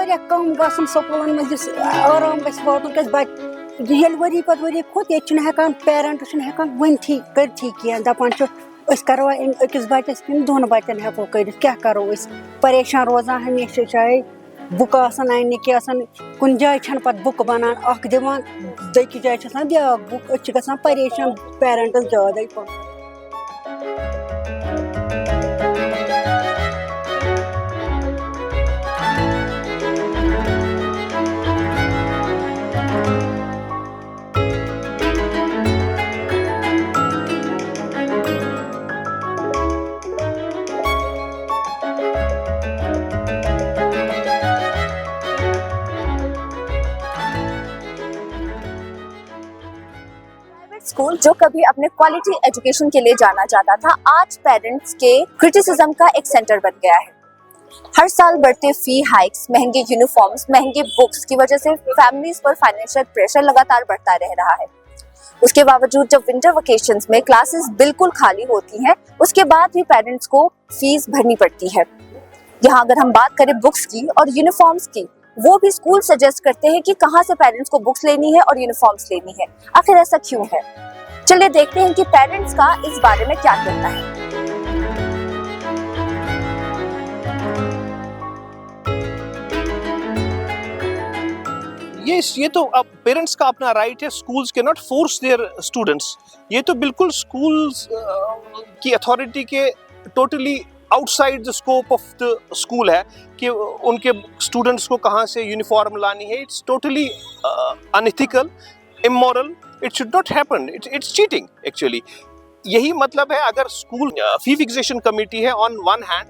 वारिया कम गसन स्कूलन में जिस आराम गस वातुन कस बच येल वरी पत वरी खोत ये छन हेकान पेरेंट छन हेकान वनथी करथी किया दपान छ अस करवा अकिस बच्चस किन दोन बच्चन हेको कर क्या करो अस परेशान रोजान हमेशा चाहे बुक आसन आने के आसन कुन जाय छन पत बुक बनान अख दिवान दकी जाय छन ब्या बुक अछ गसान परेशान पेरेंटस ज्यादा प स्कूल जो कभी अपने क्वालिटी एजुकेशन के लिए जाना जाता था, आज पेरेंट्स के क्रिटिसिज्म का एक सेंटर बन गया है। हर साल बढ़ते फी हाइक्स, महंगे यूनिफॉर्म्स, महंगे बुक्स की वजह से फैमिलीज पर फाइनेंशियल प्रेशर लगातार बढ़ता रह रहा है। उसके बावजूद जब विंटर वेकेशंस में क्लासेस बिल्कुल खाली होती हैं, उसके बाद भी पेरेंट्स को फीस भरनी पड़ती है। यहाँ अगर हम बात करें बुक्स की और यूनिफॉर्म्स की, वो भी स्कूल सजेस्ट करते हैं कि कहाँ से पेरेंट्स को बुक्स लेनी है और यूनिफॉर्म्स लेनी है। आखिर ऐसा क्यों है? चलिए देखते हैं कि पेरेंट्स का इस बारे में क्या कहना है। ये तो अब पेरेंट्स का अपना राइट है। Schools can not force their students. ये तो बिल्कुल स्कूल्स की अथॉरिटी के totally outside the scope of the school है कि उनके स्टूडेंट्स को कहाँ से यूनिफॉर्म लानी है। It's totally unethical, immoral, it should not happen, it's cheating actually. यही मतलब है अगर स्कूल फी फिक्सेशन कमिटी है, on one hand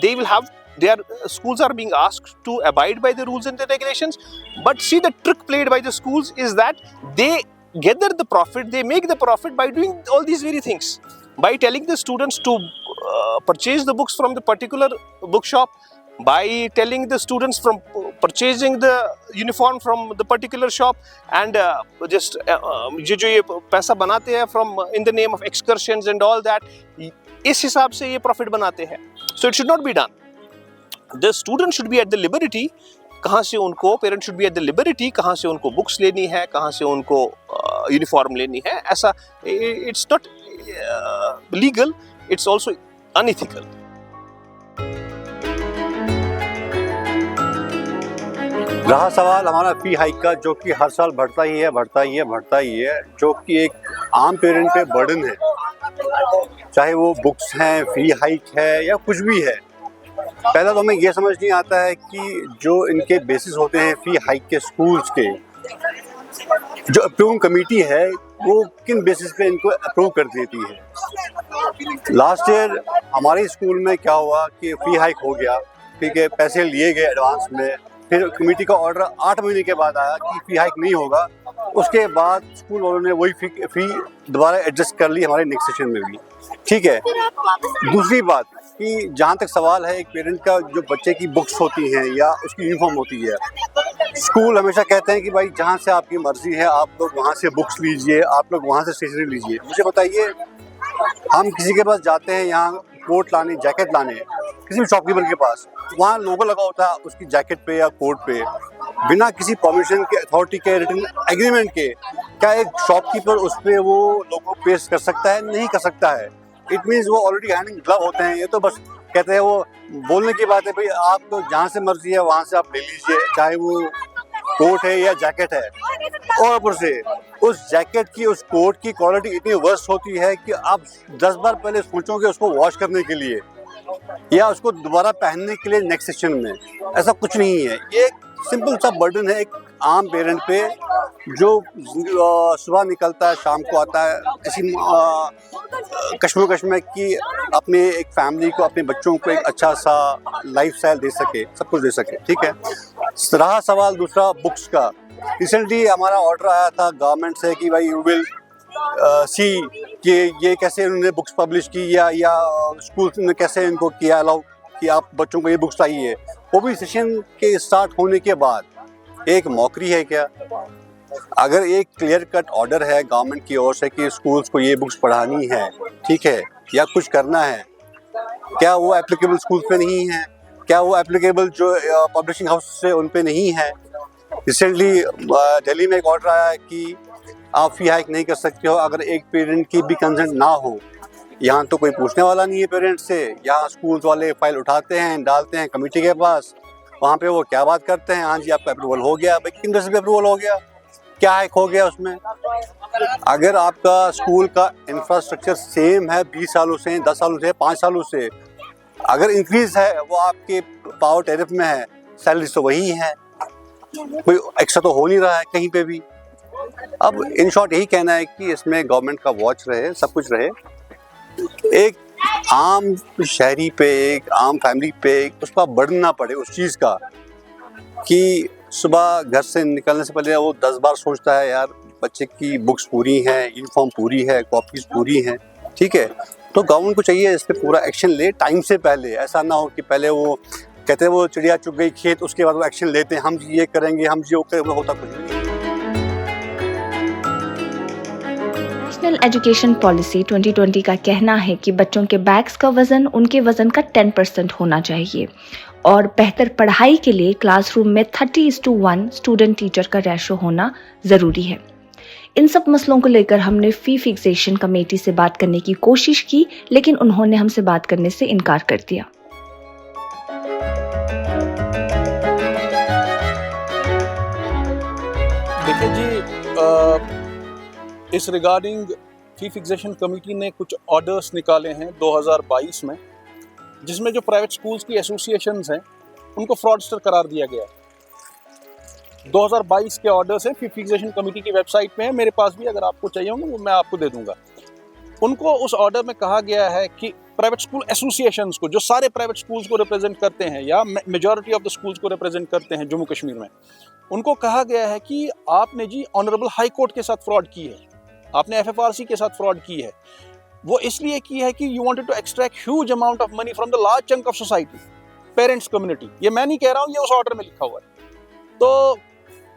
they will have their schools are being asked to abide by the rules and the regulations, but see the trick played by the schools is that they gather the profit, they make the profit by doing all these very things, by telling the students to purchase the books from the particular bookshop, by telling the students from purchasing the uniform from the particular shop, and just जो ये पैसा बनाते हैं from in the name of excursions and all that, इस हिसाब से ये profit बनाते हैं। So it should not be done. The student should be at the liberty, कहाँ से उनको, parent should be at the liberty, कहाँ से उनको books लेनी है, कहाँ से उनको uniform लेनी है। ऐसा it's not legal, it's also unethical. रहा सवाल हमारा फी हाइक का, जो कि हर साल बढ़ता ही है, जो कि एक आम पेरेंट पे बर्डन है, चाहे वो बुक्स हैं, फी हाइक है या कुछ भी है। पहला तो हमें ये समझ नहीं आता है कि जो इनके बेसिस होते हैं फी हाइक के, स्कूल्स के जो अप्रूव कमेटी है वो किन बेसिस पे इनको अप्रूव कर देती है। लास्ट ईयर हमारे स्कूल में क्या हुआ कि फी हाइक हो गया, ठीक है, पैसे लिए गए एडवांस में, फिर कमेटी का ऑर्डर 8 महीने के बाद आया कि फी हाइक नहीं होगा। उसके बाद स्कूल वालों ने वही फी दोबारा एडजस्ट कर ली हमारे नेक्स्ट सेशन में भी, ठीक है। दूसरी बात कि जहाँ तक सवाल है एक पेरेंट का, जो बच्चे की बुक्स होती हैं या उसकी यूनिफॉर्म होती है, स्कूल हमेशा कहते हैं कि भाई जहाँ से आपकी मर्जी है आप लोग वहाँ से बुक्स लीजिए, आप लोग वहाँ से स्टेशनरी लीजिए। मुझे बताइए, हम किसी के पास जाते हैं यहाँ कोट लाने, जैकेट लाने, किसी भी शॉपकीपर के पास, वहाँ लोगो लगा होता है उसकी जैकेट पे या कोट पे, बिना किसी परमिशन के, अथॉरिटी के, रिटन एग्रीमेंट के, क्या एक शॉपकीपर उस पर वो लोगो पेस्ट कर सकता है? नहीं कर सकता है। इट मीन्स वो ऑलरेडी हैंडिंग ग्लव होते हैं। ये तो बस कहते हैं, वो बोलने की बात है, भाई आप तो जहाँ से मर्जी है वहाँ से आप ले लीजिए, चाहे वो कोट है या जैकेट है। और ऊपर से उस जैकेट की, उस कोट की क्वालिटी इतनी वर्स्ट होती है कि आप 10 बार पहले सोचोगे उसको वॉश करने के लिए या उसको दोबारा पहनने के लिए नेक्स्ट सेशन में। ऐसा कुछ नहीं है। ये एक सिंपल सा बर्डन है एक आम पेरेंट पे, जो सुबह निकलता है शाम को आता है, ऐसी कश्मोकश में कि अपने एक फैमिली को, अपने बच्चों को एक अच्छा सा लाइफस्टाइल दे सके, सब कुछ दे सके, ठीक है। रहा सवाल दूसरा बुक्स का, रिसेंटली हमारा ऑर्डर आया था गवर्नमेंट से कि भाई यू विल सी कि ये कैसे उन्होंने बुक्स पब्लिश की या स्कूल ने कैसे इनको किया अलाउ कि आप बच्चों को ये बुक्स चाहिए। वो भी सेशन के स्टार्ट होने के बाद एक मौकरी है क्या? अगर एक क्लियर कट ऑर्डर है गवर्नमेंट की ओर से कि स्कूल्स को ये बुक्स पढ़ानी है, ठीक है, या कुछ करना है, क्या वो एप्लीकेबल स्कूल्स पे नहीं है? क्या वो एप्लीकेबल जो पब्लिशिंग हाउस से उन पे नहीं है? रिसेंटली दिल्ली में एक ऑर्डर आया है कि आप फी हाइक नहीं कर सकते हो अगर एक पेरेंट की भी कंसेंट ना हो। यहाँ तो कोई पूछने वाला नहीं है पेरेंट्स से, यहाँ स्कूल्स वाले फाइल उठाते हैं, डालते हैं कमेटी के पास, वहाँ पे वो क्या बात करते हैं, हाँ जी आपका अप्रूवल हो गया। भाई किन वजह से अप्रूवल हो गया, क्या हाइक हो गया उसमें? अगर आपका स्कूल का इंफ्रास्ट्रक्चर सेम है 20 सालों से, 10 सालों से, 5 सालों से, अगर इंक्रीज है वो आपके पावर टैरिफ में है, सैलरी तो वही है, कोई एक्स्ट्रा तो हो नहीं रहा है कहीं पे भी। अब इन शॉर्ट यही कहना है कि इसमें गवर्नमेंट का वॉच रहे, सब कुछ रहे, एक आम शहरी पे, एक आम फैमिली पे उसका बर्डन ना पड़े उस चीज़ का कि सुबह घर से निकलने से पहले वो 10 बार सोचता है यार बच्चे की बुक्स पूरी हैं, यूनिफॉर्म पूरी है, कॉपीज पूरी हैं, ठीक है। तो गवर्नमेंट को चाहिए इस पर पूरा एक्शन ले टाइम से पहले। ऐसा ना हो कि पहले वो कहते हैं वो चिड़िया चुग गई खेत, उसके बाद वो एक्शन लेते हैं, हम ये करेंगे, हम ये करेंगे, होता कुछ नहीं। नेशनल एजुकेशन पॉलिसी 2020 का कहना है कि बच्चों के बैग्स का वजन उनके वजन का 10% होना चाहिए और बेहतर पढ़ाई के लिए क्लासरूम में 30:1 स्टूडेंट टीचर का रेशो होना ज़रूरी है। इन सब मसलों को लेकर हमने फी फिक्सेशन कमेटी से बात करने की कोशिश की, लेकिन उन्होंने हमसे बात करने से इनकार कर दिया। देखिए जी, इस रिगार्डिंग फी फिक्सेशन कमेटी ने कुछ ऑर्डर्स निकाले हैं 2022 में, जिसमें जो प्राइवेट स्कूल्स की एसोसिएशंस हैं उनको फ्रॉडस्टर करार दिया गया है। 2022 के ऑर्डर्स हैं, फी फिक्सेशन कमेटी की वेबसाइट पे है, मेरे पास भी, अगर आपको चाहिए होंगे वो मैं आपको दे दूंगा। उनको उस ऑर्डर में कहा गया है कि प्राइवेट स्कूल एसोसिएशंस को, जो सारे प्राइवेट स्कूल्स को रिप्रेजेंट करते हैं या मेजॉरिटी ऑफ द स्कूल्स को रिप्रेजेंट करते हैं जम्मू कश्मीर में, उनको कहा गया है कि आपने जी ऑनरेबल हाई कोर्ट के साथ फ्रॉड की है, आपने FFRC के साथ फ्रॉड की है। वो इसलिए की है कि you wanted to extract huge amount of money from the large chunk of society, parents community. ये मैं नहीं कह रहा हूँ, ये उस ऑर्डर में लिखा हुआ है। तो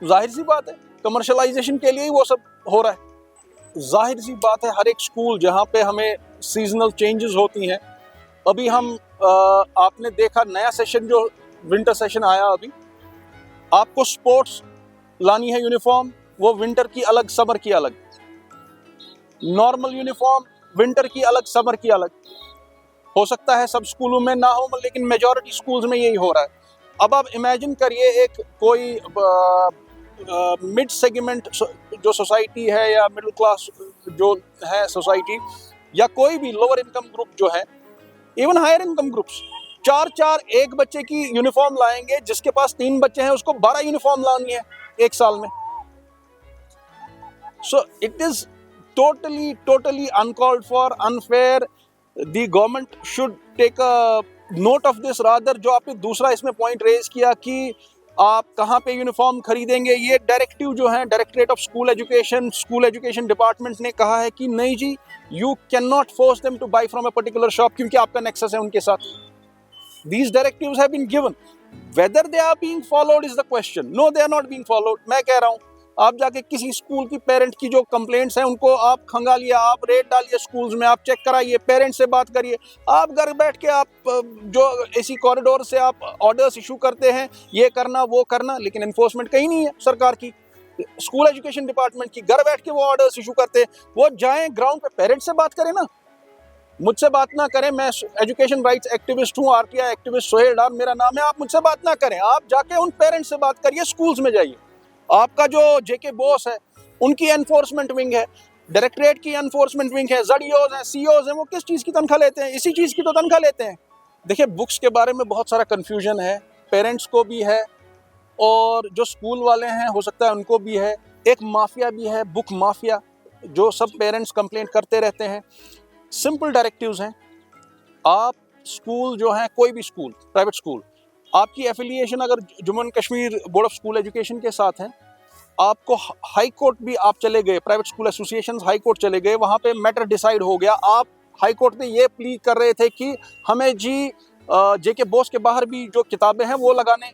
जाहिर सी बात है कमर्शलाइजेशन के लिए ही वो सब हो रहा है। जाहिर सी बात है हर एक स्कूल जहाँ पे हमें सीजनल चेंजेस होती हैं, अभी हम आपने देखा नया सेशन जो विंटर सेशन आया, अभी आपको स्पोर्ट्स लानी है यूनिफॉर्म, वो विंटर की अलग, समर की अलग, नॉर्मल यूनिफॉर्म विंटर की अलग, समर की अलग। हो सकता है सब स्कूलों में ना हो, लेकिन मेजॉरिटी स्कूल्स में यही हो रहा है। अब आप इमेजिन करिए एक कोई मिड सेगमेंट जो सोसाइटी है या मिडिल क्लास जो है सोसाइटी, या कोई भी लोअर इनकम ग्रुप जो है, इवन हायर इनकम ग्रुप्स, 4 एक बच्चे की यूनिफॉर्म लाएंगे, जिसके पास 3 बच्चे हैं उसको 12 यूनिफॉर्म लानी है एक साल में। So it is totally uncalled for, unfair. The government should take a note of this rather। जो आपने दूसरा इसमें पॉइंट रेज किया कि आप कहाँ पे यूनिफॉर्म खरीदेंगे, ये डायरेक्टिव जो है directorate of school education department ने कहा है कि नहीं जी, you can not force them to buy from a particular shop, क्योंकि आपका नेक्सस है उनके साथ। These directives have been given. Whether they are being followed is the question. No, they are not being followed. मैं कह रहा हूँ आप जाके किसी स्कूल की पेरेंट की जो कंप्लेंट्स हैं उनको आप खंगालिए, आप रेड डालिए स्कूल्स में, आप चेक कराइए, पेरेंट्स से बात करिए। आप घर बैठ के आप जो इसी कॉरिडोर से आप ऑर्डर्स इशू करते हैं, ये करना वो करना, लेकिन एनफोर्समेंट कहीं नहीं है सरकार की, स्कूल एजुकेशन डिपार्टमेंट की। घर बैठ के वो ऑर्डर्स इशू करते हैं, वो जाएं ग्राउंड पे पेरेंट्स से बात करें ना, मुझसे बात ना करें। मैं एजुकेशन राइट्स एक्टिविस्ट हूँ, RTI एक्टिविस्ट सोहेल डार मेरा नाम है। आप मुझसे बात ना करें, आप जाके उन पेरेंट्स से बात करिए, स्कूल्स में जाइए। आपका जो JK बोस है उनकी एनफोर्समेंट विंग है, डायरेक्टरेट की एनफोर्समेंट विंग है, ZDOs हैं, COs हैं, वो किस चीज़ की तनख्वाह लेते हैं? इसी चीज़ की तो तनख्वाह लेते हैं। देखिए, बुक्स के बारे में बहुत सारा कन्फ्यूजन है, पेरेंट्स को भी है और जो स्कूल वाले हैं हो सकता है उनको भी है। एक माफिया भी है, बुक माफिया, जो सब पेरेंट्स कंप्लेंट करते रहते हैं। सिंपल डायरेक्टिव्स हैं। आप स्कूल जो हैं, कोई भी स्कूल, प्राइवेट स्कूल, आपकी एफिलिएशन अगर Jammu and Kashmir board of school education के साथ है, आपको हाई कोर्ट भी आप चले गए, private school association high court चले गए, वहाँ पे मैटर डिसाइड हो गया। आप हाई कोर्ट में ये प्ली कर रहे थे कि हमें जी JK बोस के बाहर भी जो किताबें हैं वो लगाने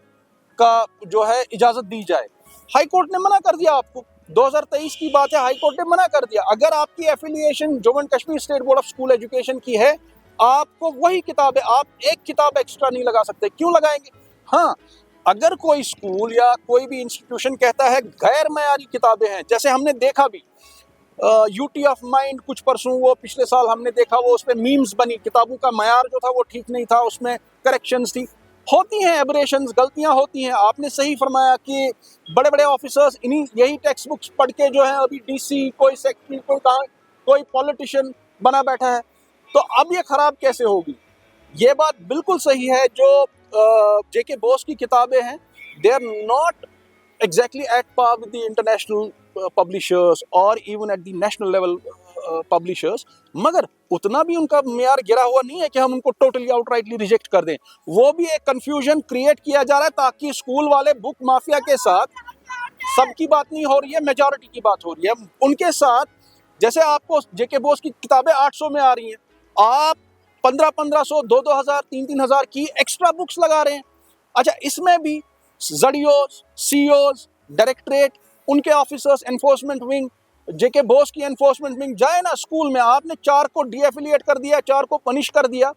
का जो है इजाज़त दी जाए। हाई कोर्ट ने मना कर दिया आपको। 2023 की बात है, हाई कोर्ट ने मना कर दिया। अगर आपकी affiliation Jammu and Kashmir state board of school education की है आपको वही किताबें, आप एक किताब एक्स्ट्रा नहीं लगा सकते। क्यों लगाएंगे? हाँ, अगर कोई स्कूल या कोई भी इंस्टीट्यूशन कहता है गैर मयारी किताबें हैं, जैसे हमने देखा भी यूटी ऑफ माइंड कुछ परसों वो पिछले साल हमने देखा, वो उसमें मीम्स बनी, किताबों का मयार जो था वो ठीक नहीं था, उसमें करेक्शंस थी। होती हैं एबरेशंस, गलतियां होती हैं। आपने सही फरमाया कि बड़े बड़े ऑफिसर्स इन्हीं यही टेक्स्ट बुक्स पढ़ के जो है अभी डीसी, कोई सेक्रेटरी, कोई पॉलिटिशियन बना बैठा है। तो अब ये खराब कैसे होगी? ये बात बिल्कुल सही है। जो जेके बोस की किताबें हैं, they are not exactly at par with the international publishers or even at the national level publishers, मगर उतना भी उनका मेयार गिरा हुआ नहीं है कि हम उनको टोटली आउटराइटली रिजेक्ट कर दें। वो भी एक कंफ्यूजन क्रिएट किया जा रहा है ताकि स्कूल वाले बुक माफिया के साथ, सबकी बात नहीं हो रही है, मेजॉरिटी की बात हो रही है, उनके साथ, जैसे आपको जेके बोस की किताबें 800 में आ रही हैं, आप 1500, 2000, 3000 की एक्स्ट्रा बुक्स लगा रहे हैं। अच्छा, इसमें भी जडियोस, सीओस, डायरेक्टरेट, उनके ऑफिसर्स, एनफोर्समेंट विंग, जेके बोस की एनफोर्समेंट विंग जाए ना स्कूल में, आपने 4 को डीएफिलिएट कर दिया, 4 को पनिश कर दिया।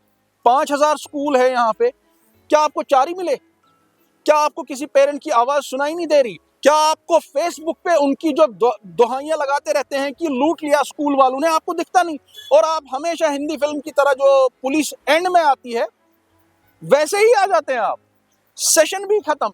5000 स्कूल है यहाँ पे, क्या आपको 4 ही मिले? क्या आपको किसी पेरेंट की आवाज सुनाई नहीं दे रही? क्या आपको फेसबुक पे उनकी जो दोहाइयां लगाते रहते हैं कि लूट लिया स्कूल वालों ने, आपको दिखता नहीं? और आप हमेशा हिंदी फिल्म की तरह जो पुलिस एंड में आती है वैसे ही आ जाते हैं आप। सेशन भी खत्म,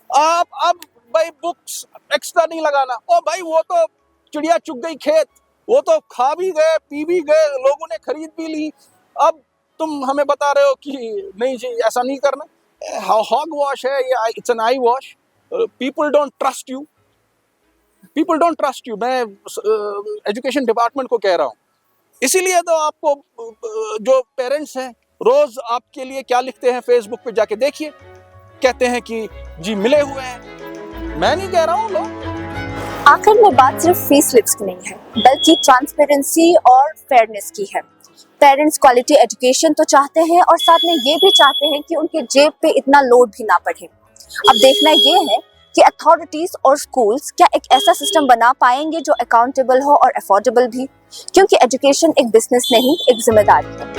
आप अब भाई बुक्स एक्स्ट्रा नहीं लगाना। ओ भाई, वो तो चिड़िया चुग गई खेत, वो तो खा भी गए, पी भी गए, लोगों ने खरीद भी ली, अब तुम हमें बता रहे हो कि नहीं जी ऐसा नहीं करना। हॉग वॉश है ये, it's an I wash. People don't trust you, people don't trust you. मैं एजुकेशन डिपार्टमेंट को कह रहा हूँ। इसीलिए तो आपको जो पेरेंट्स हैं रोज आपके लिए क्या लिखते हैं फेसबुक पे, जाके देखिए, कहते हैं कि जी मिले हुए हैं। मैं नहीं कह रहा हूँ लोग। आखिर में बात सिर्फ फीस स्लिप्स की नहीं है, बल्कि ट्रांसपेरेंसी और फेयरनेस की है। पेरेंट्स क्वालिटी एजुकेशन तो चाहते हैं और साथ में ये भी चाहते हैं कि उनके जेब पे इतना लोड भी ना पड़े। अब देखना ये है कि अथॉरिटीज और स्कूल्स क्या एक ऐसा सिस्टम बना पाएंगे जो अकाउंटेबल हो और अफोर्डेबल भी, क्योंकि एजुकेशन एक बिजनेस नहीं, एक जिम्मेदारी है।